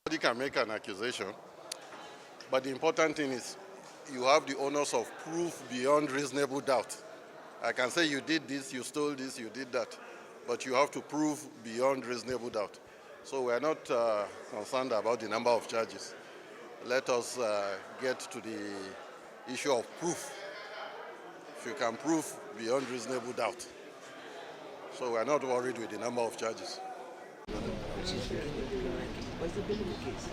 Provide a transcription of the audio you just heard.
Somebody can make an accusation, but the important thing is you have the onus of proof beyond reasonable doubt. I can say you did this, you stole this, you did that, but you have to prove beyond reasonable doubt. So we are not concerned about the number of charges. Let us get to the issue of proof. If you can prove beyond reasonable doubt. So we are not worried with the number of charges. What's the billing case?